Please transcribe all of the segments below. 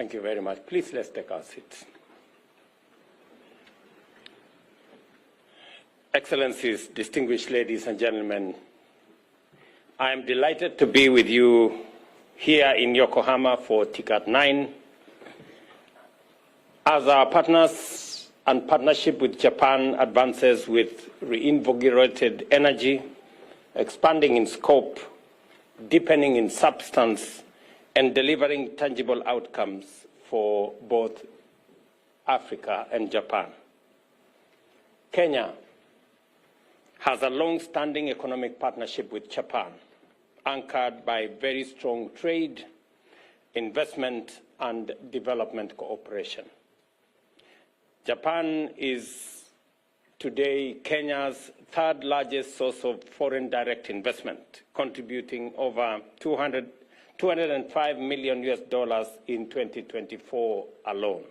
Thank you very much. Please, let's take our seats. Excellencies, distinguished ladies and gentlemen, I am delighted to be with you here in Yokohama for TICAD 9. As our partners and partnership with Japan advances with reinvigorated energy, expanding in scope, deepening in substance, and delivering tangible outcomes for both Africa and Japan. Kenya has a long-standing economic partnership with Japan, anchored by very strong trade, investment, and development cooperation. Japan is today Kenya's third largest source of foreign direct investment, contributing over $205 million in 2024 alone.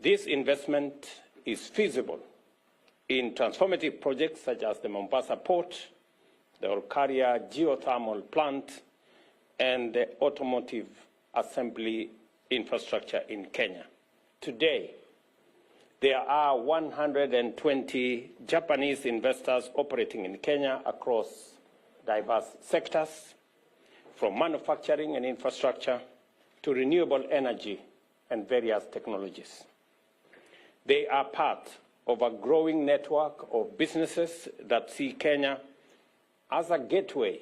This investment is feasible in transformative projects such as the Mombasa Port, the Olkaria geothermal plant, and the automotive assembly infrastructure in Kenya. Today, there are 120 Japanese investors operating in Kenya across diverse sectors, from manufacturing and infrastructure to renewable energy and various technologies. They are part of a growing network of businesses that see Kenya as a gateway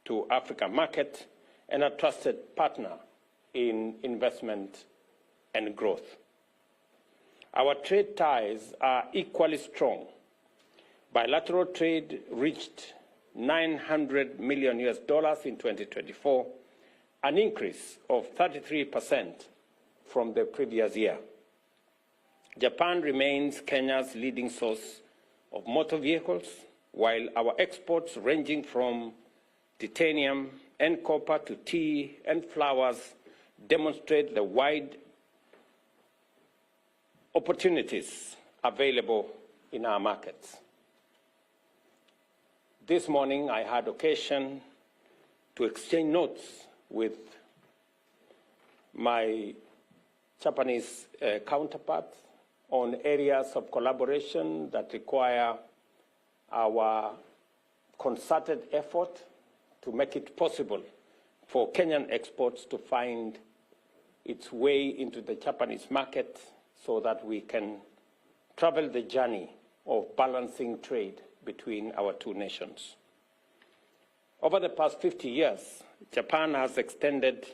to African market and a trusted partner in investment and growth. Our trade ties are equally strong. Bilateral trade reached $900 million in 2024, an increase of 33% from the previous year. Japan remains Kenya's leading source of motor vehicles, while our exports ranging from titanium and copper to tea and flowers demonstrate the wide opportunities available in our markets. This morning, I had occasion to exchange notes with my Japanese counterparts on areas of collaboration that require our concerted effort to make it possible for Kenyan exports to find its way into the Japanese market so that we can travel the journey of balancing trade between our two nations. Over the past 50 years, Japan has extended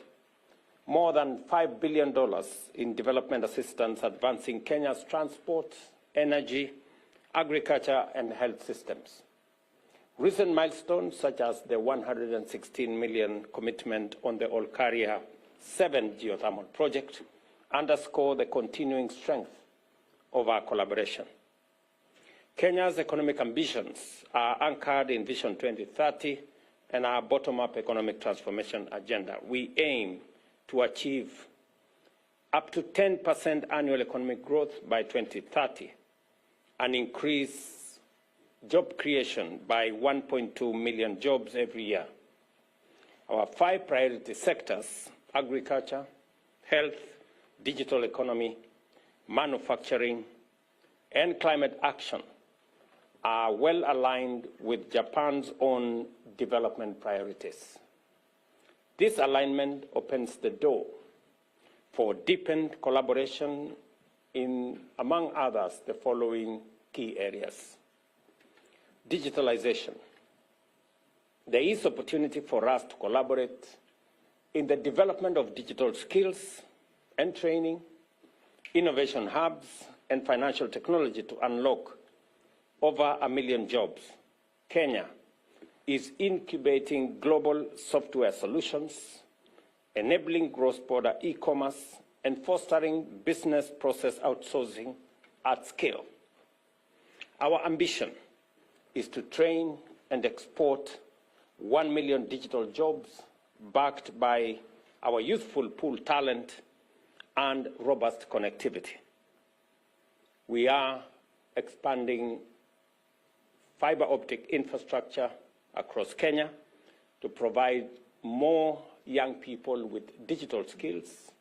more than $5 billion in development assistance, advancing Kenya's transport, energy, agriculture, and health systems. Recent milestones, such as the $116 million commitment on the Olkaria 7 geothermal project, underscore the continuing strength of our collaboration. Kenya's economic ambitions are anchored in Vision 2030 and our bottom-up economic transformation agenda. We aim to achieve up to 10% annual economic growth by 2030 and increase job creation by 1.2 million jobs every year. Our 5 priority sectors, agriculture, health, digital economy, manufacturing, and climate action, are well aligned with Japan's own development priorities. This alignment opens the door for deepened collaboration in, among others, the following key areas. Digitalization. There is opportunity for us to collaborate in the development of digital skills and training, innovation hubs, and financial technology to unlock over 1 million jobs. Kenya is incubating global software solutions, enabling cross-border e-commerce, and fostering business process outsourcing at scale. Our ambition is to train and export 1 million digital jobs backed by our youthful pool talent and robust connectivity. We are expanding fiber optic infrastructure across Kenya to provide more young people with digital skills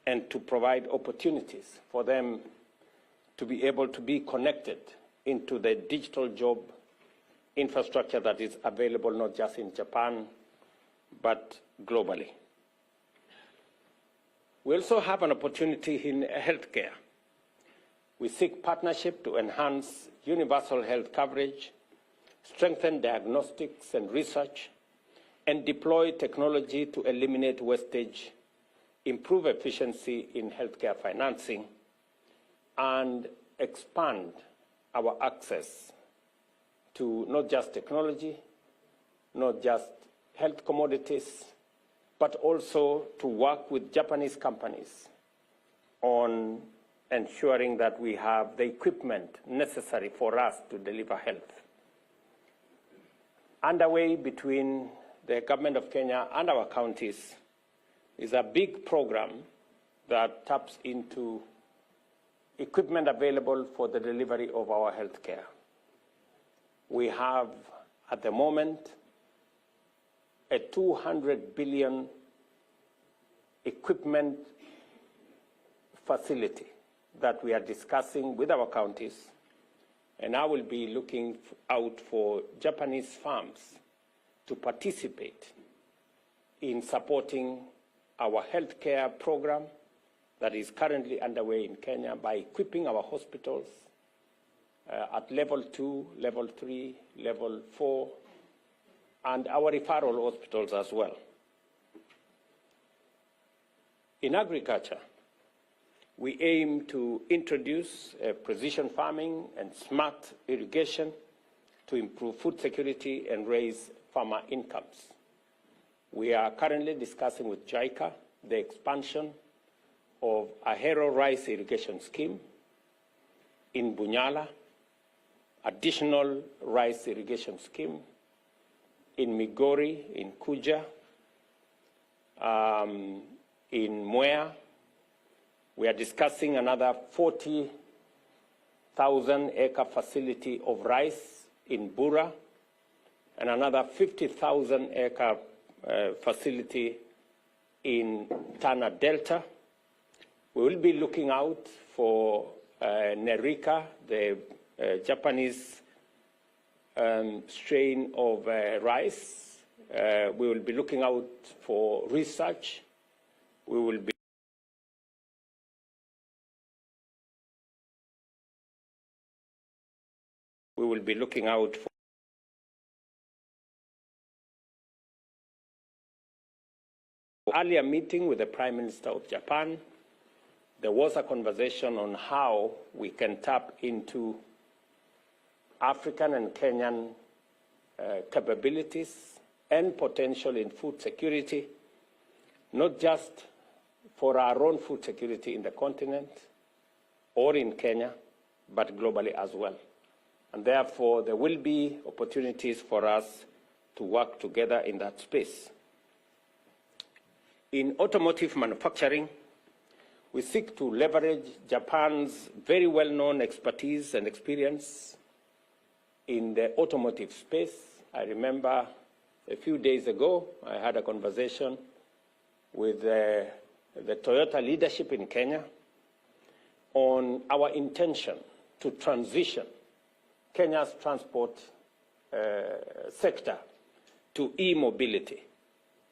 and to provide opportunities for them to be able to be connected into the digital job infrastructure that is available not just in Japan, but globally. We also have an opportunity in healthcare. We seek partnership to enhance universal health coverage, strengthen diagnostics and research, and deploy technology to eliminate wastage, improve efficiency in healthcare financing, and expand our access to not just technology, not just health commodities, but also to work with Japanese companies on ensuring that we have the equipment necessary for us to deliver health. Underway between the government of Kenya and our counties is a big program that taps into equipment available for the delivery of our health care. We have, at the moment, a 200 billion equipment facility that we are discussing with our counties, and I will be looking out for Japanese firms to participate in supporting our healthcare program that is currently underway in Kenya by equipping our hospitals at level 2, level 3, level 4, and our referral hospitals as well. In agriculture, we aim to introduce precision farming and smart irrigation to improve food security and raise farmer incomes. We are currently discussing with JICA the expansion of a Ahero rice irrigation scheme in Bunyala, additional rice irrigation scheme in Migori, in Kuja, in Mwea. We are discussing another 40,000-acre facility of rice in Bura, and another 50,000-acre facility in Tana Delta. We will be looking out for Nerika, the Japanese strain of rice. We will be looking out for research. We will be looking out for earlier meeting with the Prime Minister of Japan. There was a conversation on how we can tap into African and Kenyan capabilities and potential in food security, not just for our own food security in the continent or in Kenya, but globally as well. And therefore, there will be opportunities for us to work together in that space. In automotive manufacturing, we seek to leverage Japan's very well-known expertise and experience in the automotive space. I remember a few days ago, I had a conversation with the Toyota leadership in Kenya on our intention to transition Kenya's transport sector to e-mobility.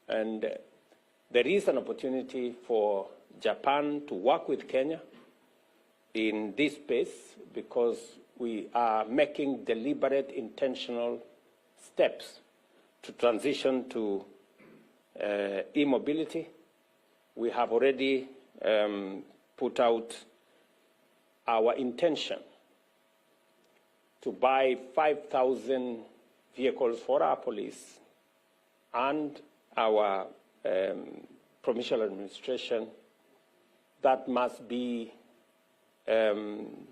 And there is an opportunity for Japan to work with Kenya in this space because we are making deliberate, intentional steps to transition to e-mobility. We have already put out our intention to buy 5,000 vehicles for our police and our provincial administration that must be in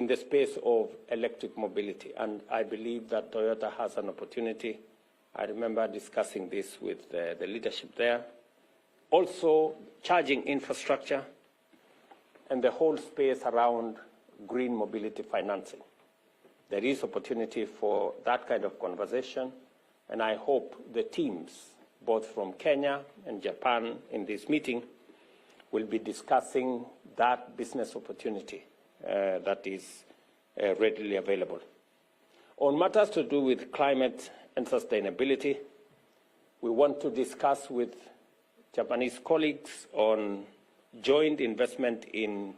the space of electric mobility. And I believe that Toyota has an opportunity. I remember discussing this with the leadership there. Also, charging infrastructure and the whole space around green mobility financing. There is opportunity for that kind of conversation, and I hope the teams, both from Kenya and Japan in this meeting, will be discussing that business opportunity that is readily available. On matters to do with climate and sustainability, we want to discuss with Japanese colleagues on joint investment in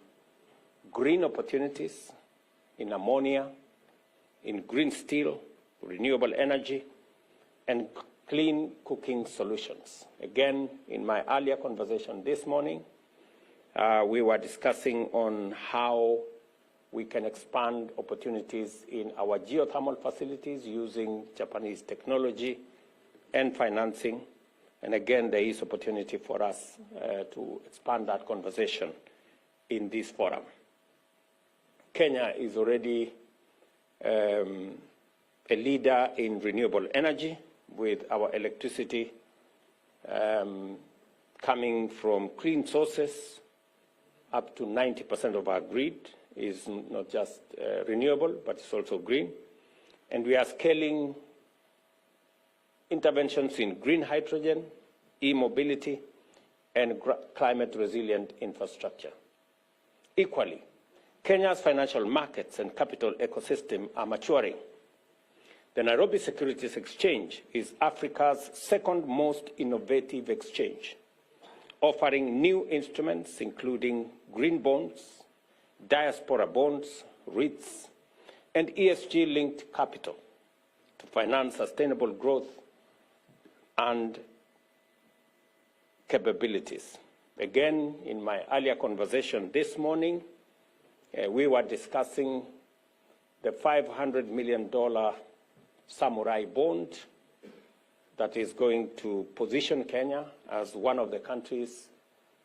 green opportunities, in ammonia, in green steel, renewable energy, and clean cooking solutions. Again, in my earlier conversation this morning, we were discussing on how we can expand opportunities in our geothermal facilities using Japanese technology and financing. And again, there is opportunity for us to expand that conversation in this forum. Kenya is already a leader in renewable energy, with our electricity coming from clean sources. Up to 90% of our grid is not just renewable, but it's also green. And we are scaling interventions in green hydrogen, e-mobility, and climate-resilient infrastructure. Equally, Kenya's financial markets and capital ecosystem are maturing. The Nairobi Securities Exchange is Africa's second most innovative exchange, offering new instruments including green bonds, diaspora bonds, REITs, and ESG-linked capital to finance sustainable growth and capabilities. Again, in my earlier conversation this morning, we were discussing the $500 million samurai bond that is going to position Kenya as one of the countries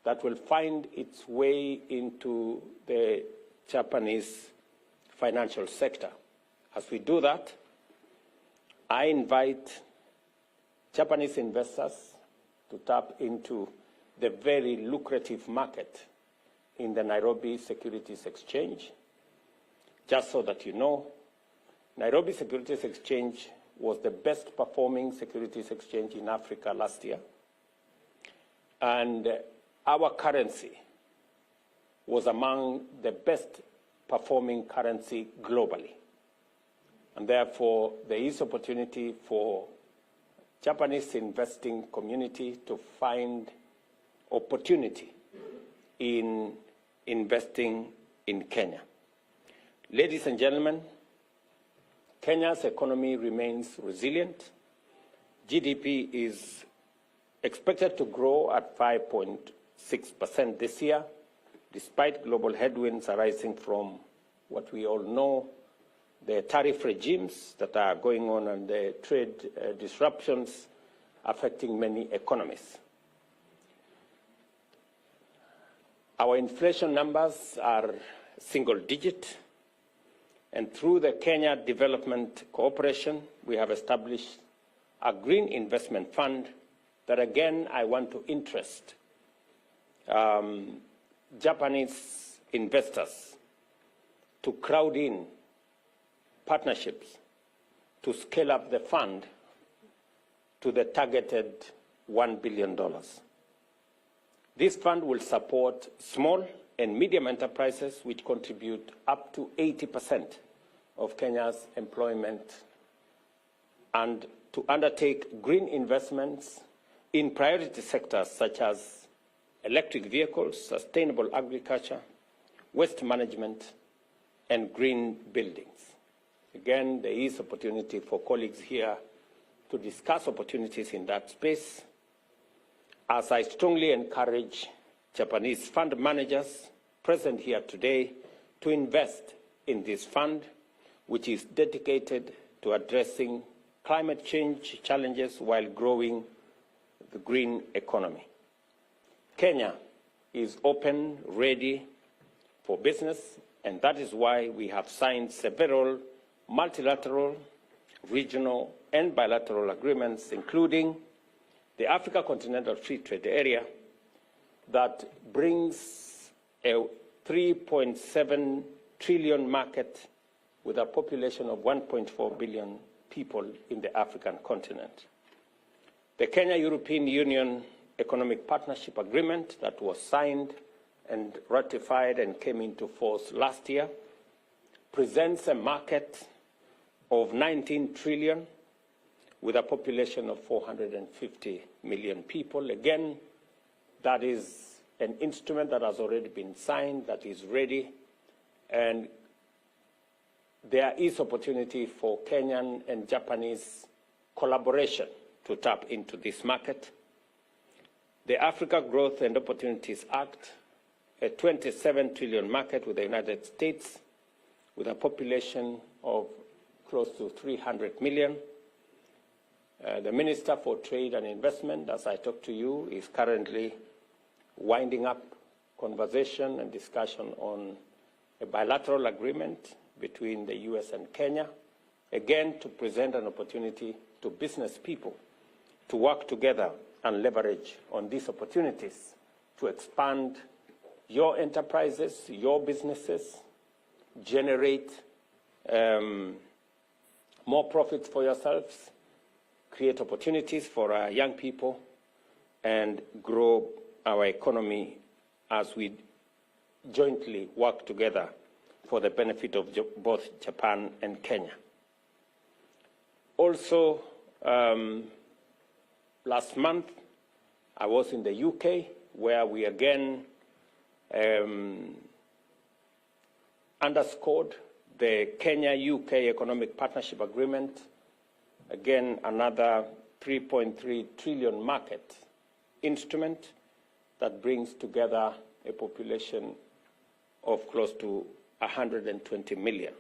that will find its way into the Japanese financial sector. As we do that, I invite Japanese investors to tap into the very lucrative market in the Nairobi Securities Exchange. Just so that you know, Nairobi Securities Exchange was the best performing securities exchange in Africa last year. And our currency was among the best performing currency globally. And therefore, there is opportunity for Japanese investing community to find opportunity in investing in Kenya. Ladies and gentlemen, Kenya's economy remains resilient. GDP is expected to grow at 5.6% this year, despite global headwinds arising from what we all know, the tariff regimes that are going on and the trade disruptions affecting many economies. Our inflation numbers are single digit, and through the Kenya Development Cooperation, we have established a green investment fund that, again, I want to interest Japanese investors to crowd in partnerships to scale up the fund to the targeted $1 billion. This fund will support small and medium enterprises which contribute up to 80% of Kenya's employment, and to undertake green investments in priority sectors such as electric vehicles, sustainable agriculture, waste management, and green buildings. Again, there is opportunity for colleagues here to discuss opportunities in that space, as I strongly encourage Japanese fund managers present here today to invest in this fund, which is dedicated to addressing climate change challenges while growing the green economy. Kenya is open, ready for business, and that is why we have signed several multilateral, regional, and bilateral agreements, including the Africa Continental Free Trade Area, that brings a 3.7 trillion market with a population of 1.4 billion people in the African continent. The Kenya-European Union Economic Partnership Agreement that was signed and ratified and came into force last year presents a market of 19 trillion with a population of 450 million people. Again, that is an instrument that has already been signed, that is ready, and there is opportunity for Kenyan and Japanese collaboration to tap into this market. The Africa Growth and Opportunities Act, a 27 trillion market with the United States, with a population of close to 300 million. The Minister for Trade and Investment, as I talk to you, is currently winding up conversation and discussion on a bilateral agreement between the US and Kenya, again to present an opportunity to business people to work together and leverage on these opportunities to expand your enterprises, your businesses, generate more profits for yourselves, create opportunities for our young people, and grow our economy as we jointly work together for the benefit of both Japan and Kenya. Also, last month, I was in the UK, where we again underscored the Kenya-UK Economic Partnership Agreement, again another 3.3 trillion market instrument that brings together a population of close to 120 million.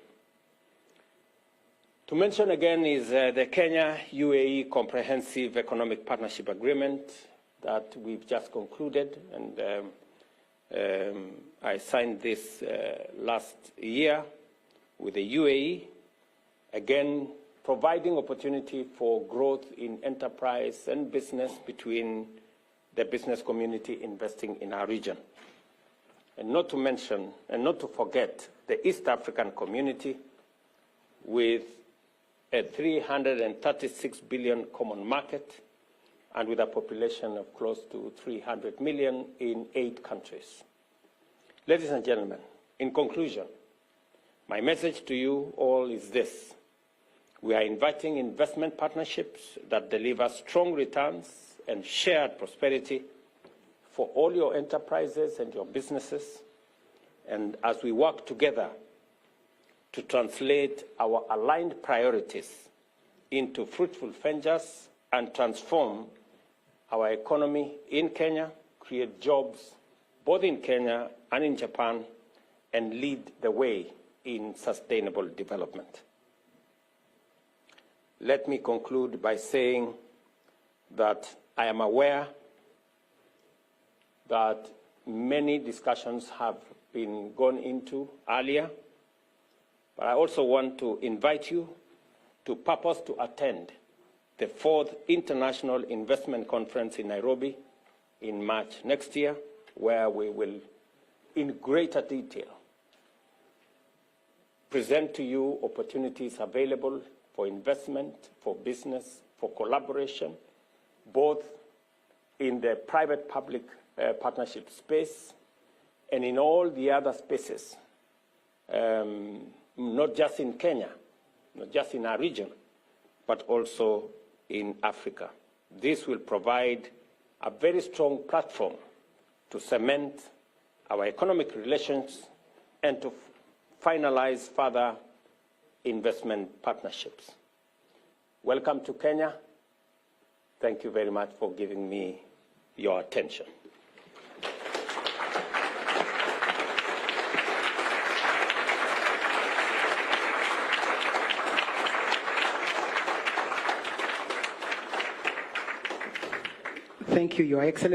To mention again is the Kenya-UAE Comprehensive Economic Partnership Agreement that we've just concluded, and I signed this last year with the UAE, again providing opportunity for growth in enterprise and business between the business community investing in our region. And not to mention, and not to forget, the East African community with a 336 billion common market and with a population of close to 300 million in 8 countries. Ladies and gentlemen, in conclusion, my message to you all is this. We are inviting investment partnerships that deliver strong returns and shared prosperity for all your enterprises and your businesses, and as we work together to translate our aligned priorities into fruitful ventures and transform our economy in Kenya, create jobs both in Kenya and in Japan, and lead the way in sustainable development. Let me conclude by saying that I am aware that many discussions have been gone into earlier, but I also want to invite you to purpose to attend the 4th International Investment Conference in Nairobi in March next year, where we will, in greater detail, present to you opportunities available for investment, for business, for collaboration, both in the private-public partnership space and in all the other spaces, not just in Kenya, not just in our region, but also in Africa. This will provide a very strong platform to cement our economic relations and to finalize further investment partnerships. Welcome to Kenya. Thank you very much for giving me your attention. Thank you, Your Excellency.